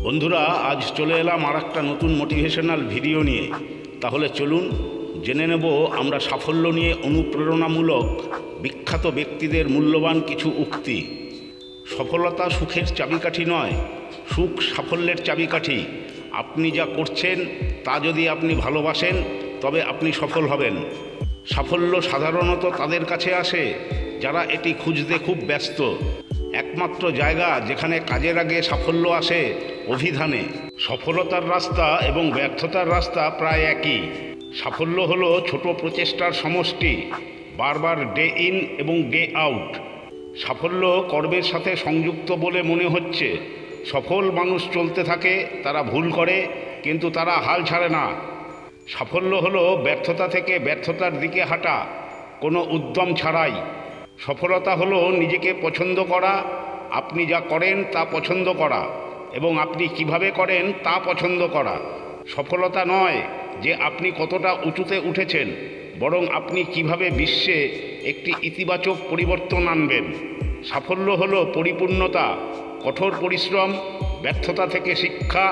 বন্ধুরা, আজ চলে এলাম আর একটা নতুন মোটিভেশনাল ভিডিও নিয়ে। তাহলে চলুন জেনে নেব আমরা সাফল্য নিয়ে অনুপ্রেরণামূলক বিখ্যাত ব্যক্তিদের মূল্যবান কিছু উক্তি। সফলতা সুখের চাবিকাঠি নয়, সুখ সাফল্যের চাবিকাঠি। আপনি যা করছেন তা যদি আপনি ভালোবাসেন তবে আপনি সফল হবেন। সাফল্য সাধারণত তাদের কাছে আসে যারা এটি খুঁজতে খুব ব্যস্ত। একমাত্র জায়গা যেখানে কাজের আগে সাফল্য আসে অভিধানে। সফলতার রাস্তা এবং ব্যর্থতার রাস্তা প্রায় একই। সাফল্য হলো ছোট প্রচেষ্টার সমষ্টি, বারবার ডে ইন এবং ডে আউট। সাফল্য কর্মের সাথে সংযুক্ত বলে মনে হচ্ছে। সফল মানুষ চলতে থাকে, তারা ভুল করে কিন্তু তারা হাল ছাড়ে না। সাফল্য হলো ব্যর্থতা থেকে ব্যর্থতার দিকে হাঁটা, কোনো উদ্যম ছাড়াই। সফলতা হলো নিজেকে পছন্দ করা, আপনি যা করেন তা পছন্দ করা এবং আপনি কিভাবে করেন তা পছন্দ করা। সফলতা নয় যে আপনি কতটা উঁচুতে উঠেছেন, বরং আপনি কিভাবে বিশ্বে একটি ইতিবাচক পরিবর্তন আনবেন। সাফল্য হলো পরিপূর্ণতা, কঠোর পরিশ্রম, ব্যর্থতা থেকে শিক্ষা,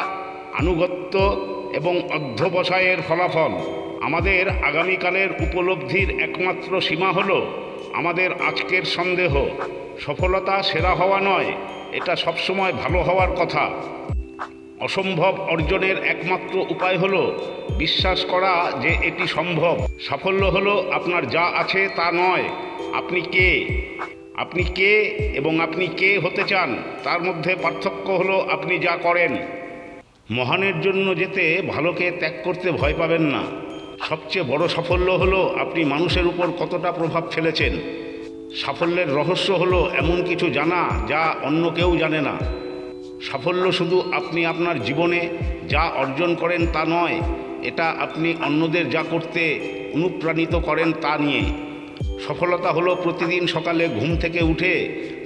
আনুগত্য এবং অধ্যবসায়ের ফলাফল। আমাদের আগামীকালের উপলব্ধির একমাত্র সীমা হলো আমাদের আজকের সন্দেহ। সফলতা সেরা হওয়া নয়, এটা সবসময় ভালো হওয়ার কথা। অসম্ভব অর্জনের একমাত্র উপায় হলো বিশ্বাস করা যে এটি সম্ভব। সাফল্য হলো আপনার যা আছে তা নয়, আপনি কে এবং আপনি কে হতে চান তার মধ্যে পার্থক্য হলো আপনি যা করেন। মহানের জন্য যেতে ভালোকে ত্যাগ করতে ভয় পাবেন না। সবচেয়ে বড় সাফল্য হলো আপনি মানুষের উপর কতটা প্রভাব ফেলেছেন। সাফল্যের রহস্য হলো এমন কিছু জানা যা অন্য কেউ জানে না। সাফল্য শুধু আপনি আপনার জীবনে যা অর্জন করেন তা নয়, এটা আপনি অন্যদের যা করতে অনুপ্রাণিত করেন তা নিয়ে। সফলতা হলো প্রতিদিন সকালে ঘুম থেকে উঠে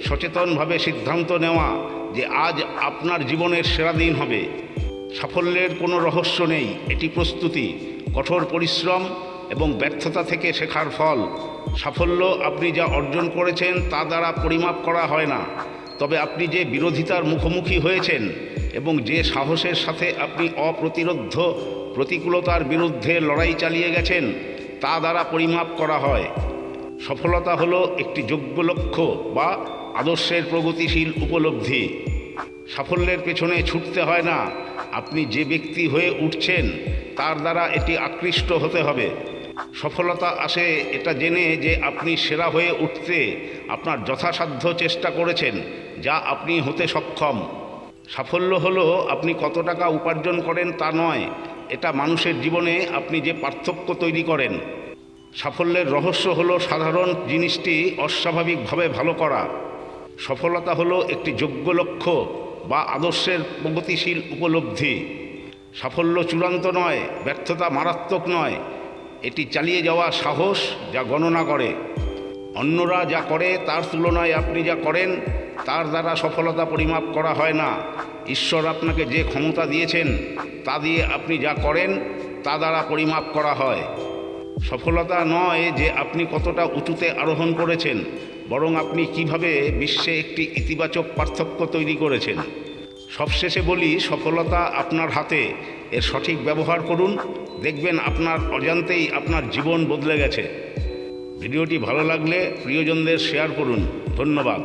সচেতনভাবে সিদ্ধান্ত নেওয়া যে আজ আপনার জীবনের সেরা দিন হবে। সাফল্যের কোনো রহস্য নেই, এটি প্রস্তুতি, কঠোর পরিশ্রম এবং ব্যর্থতা থেকে শেখার ফল। সাফল্য আপনি যা অর্জন করেছেন তা দ্বারা পরিমাপ করা হয় না, তবে আপনি যে বিরোধিতার মুখোমুখি হয়েছেন এবং যে সাহসের সাথে আপনি অপ্রতিরোধ্য প্রতিকূলতার বিরুদ্ধে লড়াই চালিয়ে গেছেন তা দ্বারা পরিমাপ করা হয়। সফলতা হলো একটি যোগ্য লক্ষ্য বা আদর্শের প্রগতিশীল উপলব্ধি। সাফল্যের পেছনে ছুটতে হয় না, আপনি যে ব্যক্তি হয়ে উঠছেন তার দ্বারা এটি আকৃষ্ট হতে হবে। সফলতা আসে এটা জেনে যে আপনি সেরা হয়ে উঠতে আপনার যথাসাধ্য চেষ্টা করেছেন, যা আপনি হতে সক্ষম। সাফল্য হলো আপনি কত টাকা উপার্জন করেন তা নয়, এটা মানুষের জীবনে আপনি যে পার্থক্য তৈরি করেন। সাফল্যের রহস্য হলো সাধারণ জিনিসটি অস্বাভাবিকভাবে ভালো করা। সফলতা হলো একটি যোগ্য লক্ষ্য বা আদর্শের প্রগতিশীল উপলব্ধি। সাফল্য চূড়ান্ত নয়, ব্যর্থতা মারাত্মক নয়, এটি চালিয়ে যাওয়া সাহস যা গণনা করে। অন্যরা যা করে তার তুলনায় আপনি যা করেন তার দ্বারা সফলতা পরিমাপ করা হয় না। ঈশ্বর আপনাকে যে ক্ষমতা দিয়েছেন তা দিয়ে আপনি যা করেন তা দ্বারা পরিমাপ করা হয়। সফলতা নয় যে আপনি কতটা উঁচুতে আরোহণ করেছেন, বরং আপনি কিভাবে বিশ্বে একটি ইতিবাচক পার্থক্য তৈরি করেছেন। সবশেষে বলি, সফলতা আপনার হাতে, এর সঠিক ব্যবহার করুন, দেখবেন আপনার অজান্তেই আপনার জীবন বদলে গেছে। ভিডিওটি ভালো লাগলে প্রিয়জনদের শেয়ার করুন। ধন্যবাদ।